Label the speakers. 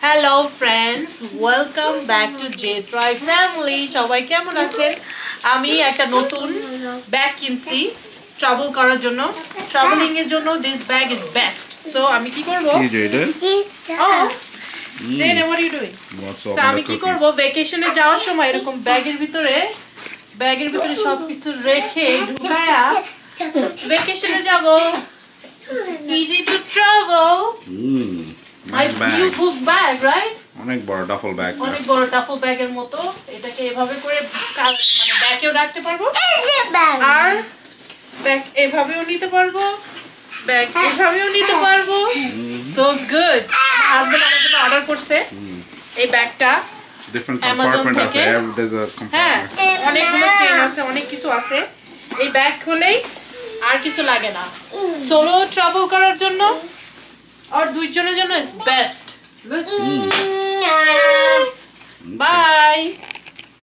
Speaker 1: Hello friends, welcome back to J-Try family. সবাই কেমন আছেন? আমি একটা নতুন ব্যাগ কিনছি ট্রাভেল করার জন্য। ট্রাভেলিং এর জন্য this bag is best. So আমি কি করব? Oh, Jane, what are you doing? So আমি কি করব? ভ্যাকেশনে যাওয়ার সময় এরকম ব্যাগের ভিতরে সবকিছু রেখে ঢুকায়া ভ্যাকেশনে যাব। Easy to travel.
Speaker 2: Nice bag.
Speaker 1: New book bag, right?
Speaker 2: অনেক বড় ডাফল ব্যাগ।
Speaker 1: অনেক বড় ডাফল ব্যাগের মতো। এটাকে এভাবে করে মানে ব্যাগেও রাখতে পারবো। আর ব্যাগ এভাবেও নিতে পারবো। ব্যাগ এভাবেও নিতে পারবো। So good. হাজবেন্ড আমার জন্য অর্ডার করছে এই ব্যাগটা।
Speaker 2: ডিফারেন্ট কম্পার্টমেন্ট আছে, there's a compartment.
Speaker 1: অনেকগুলো চেন আছে, অনেক কিছু আছে। এই ব্যাগ খুলেই আর কিছু লাগে না। সোলো ট্রাভেল করার জন্য আর দুইজনের জন্য ইজ বেস্ট।